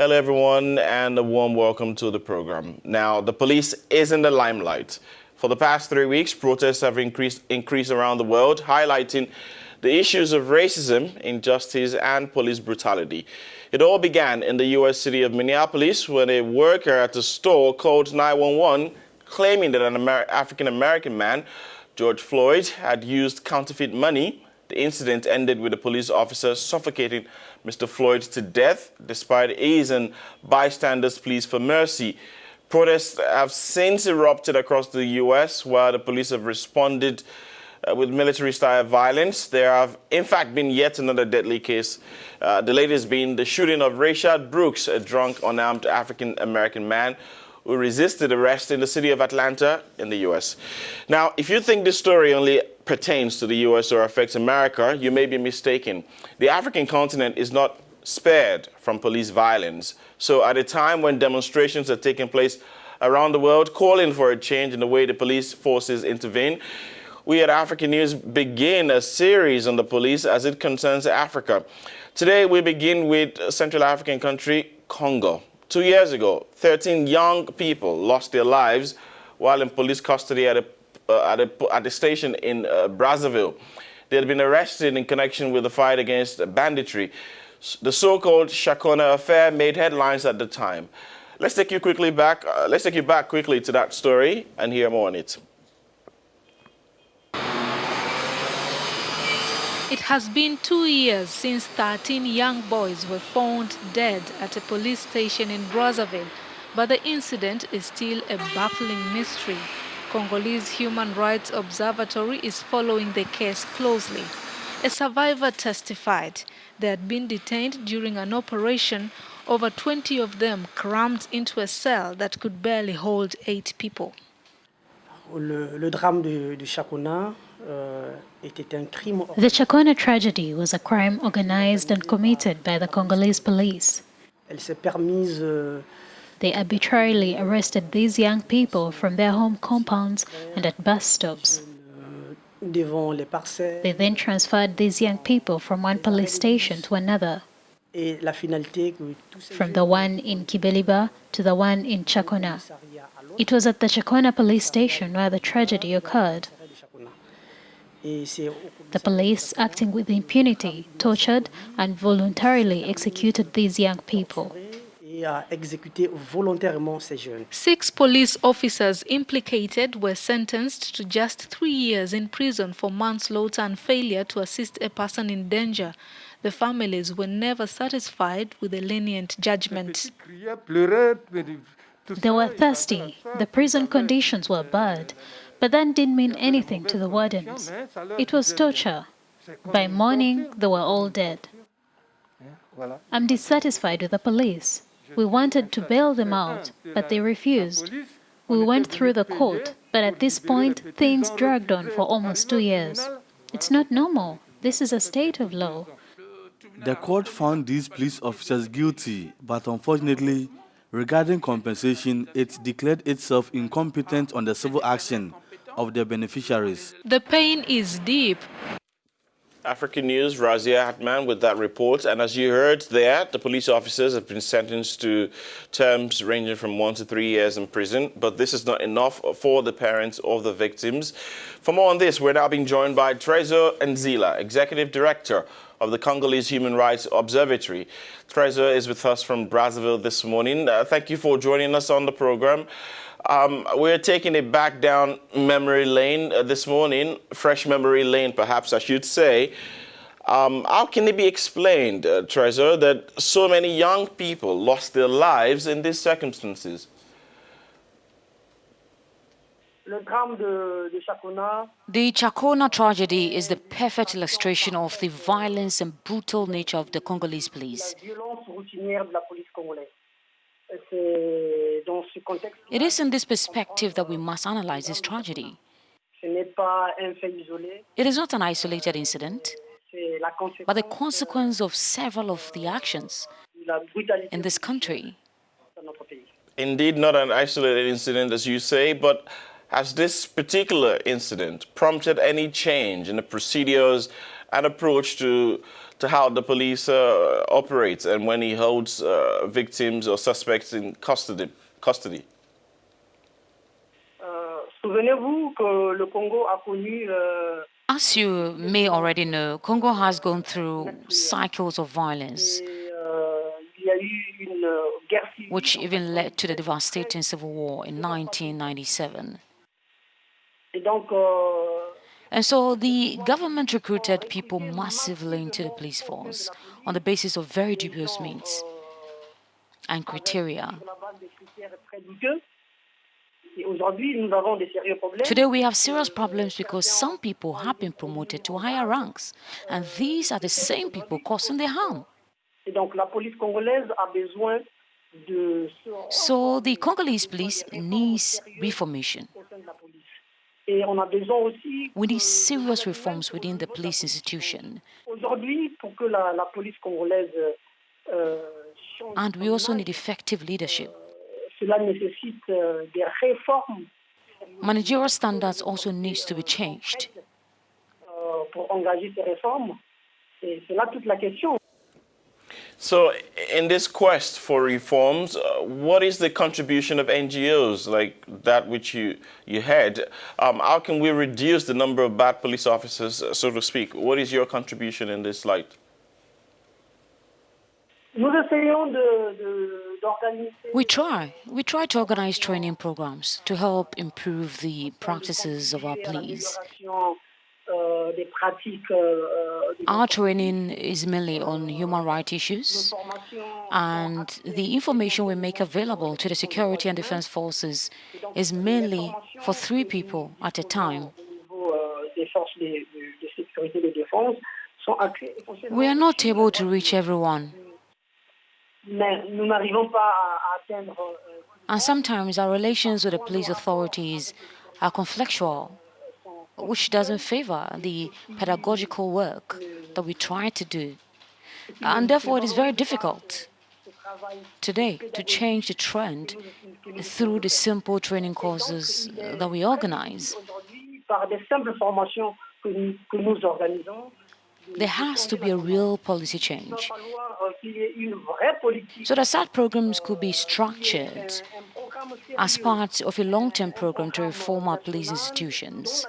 Hello, everyone, and a warm welcome to the program. Now, the police is in the limelight. For the past 3 weeks, protests have increased around the world, highlighting the issues of racism, injustice, and police brutality. It all began in the U.S. city of Minneapolis when a worker at a store called 911, claiming that an African-American man, George Floyd, had used counterfeit money. The incident ended with a police officer suffocating Mr. Floyd to death, despite his and bystanders' pleas for mercy. Protests have since erupted across the U.S., where the police have responded with military-style violence. There have, in fact, been yet another deadly case, the latest being the shooting of Rayshard Brooks, a drunk, unarmed African-American man who resisted arrest in the city of Atlanta in the U.S. Now, if you think this story only pertains to the U.S. or affects America, you may be mistaken. The African continent is not spared from police violence. So at a time when demonstrations are taking place around the world calling for a change in the way the police forces intervene, we at Africanews begin a series on the police as it concerns Africa. Today, we begin with Central African country, Congo. 2 years ago, 13 young people lost their lives while in police custody at a station in Brazzaville. They had been arrested in connection with the fight against banditry. The so-called Chicano affair made headlines at the time. Let's take you back quickly to that story and hear more on it. It has been 2 years since 13 young boys were found dead at a police station in Brazzaville, but the incident is still a baffling mystery. Congolese Human Rights Observatory is following the case closely. A survivor testified they had been detained during an operation, over 20 of them crammed into a cell that could barely hold 8 people. Le drame du Chicano était un crime. The Chicano Tragedy was a crime organized and committed by the Congolese police. Elle s'est permise. They arbitrarily arrested these young people from their home compounds and at bus stops. They then transferred these young people from one police station to another, from the one in Kibeliba to the one in Chakona. It was at the Chakona police station where the tragedy occurred. The police, acting with impunity, tortured and voluntarily executed these young people. 6 police officers implicated were sentenced to just 3 years in prison for manslaughter and failure to assist a person in danger. The families were never satisfied with the lenient judgment. They were thirsty. The prison conditions were bad, but that didn't mean anything to the wardens. It was torture. By morning, they were all dead. I'm dissatisfied with the police. We wanted to bail them out, but they refused. We went through the court, but at this point, things dragged on for almost 2 years. It's not normal. This is a state of law. The court found these police officers guilty, but unfortunately, regarding compensation, it declared itself incompetent on the civil action of the beneficiaries. The pain is deep. Africanews, Razia Hatman with that report. And as you heard there, the police officers have been sentenced to terms ranging from 1 to 3 years in prison. But this is not enough for the parents of the victims. For more on this, we're now being joined by Trezor Nzila, Executive Director of the Congolese Human Rights Observatory. Trezor is with us from Brazzaville this morning. Thank you for joining us on the program. We're taking it back down memory lane this morning, fresh memory lane, perhaps I should say. How can it be explained, Trezor, that so many young people lost their lives in these circumstances? The Chicano Tragedy is the perfect illustration of the violence and brutal nature of the Congolese police. It is in this perspective that we must analyze this tragedy. It is not an isolated incident, but the consequence of several of the actions in this country. Indeed, not an isolated incident, as you say, but has this particular incident prompted any change in the procedures and approach to to how the police operates and when he holds victims or suspects in custody? Souvenez-vous que le Congo a connu As you may already know, Congo has gone through cycles of violence, il y a eu une guerre civile. which even led to the devastating civil war in 1997. Et donc, And so the government recruited people massively into the police force on the basis of very dubious means and criteria. Today we have serious problems because some people have been promoted to higher ranks, and these are the same people causing the harm. So the Congolese police needs reformation. We need serious reforms within the police institution. And we also need effective leadership. Managerial standards also needs to be changed. So, in this quest for reforms, what is the contribution of NGOs like that which you head? How can we reduce the number of bad police officers, so to speak? What is your contribution in this light? We try to organize training programs to help improve the practices of our police. Our training is mainly on human rights issues, and the information we make available to the security and defense forces is mainly for 3 people at a time. We are not able to reach everyone. And sometimes our relations with the police authorities are conflictual, which doesn't favor the pedagogical work that we try to do. And therefore it is very difficult today to change the trend through the simple training courses that we organize. There has to be a real policy change so that such programs could be structured as part of a long-term program to reform our police institutions.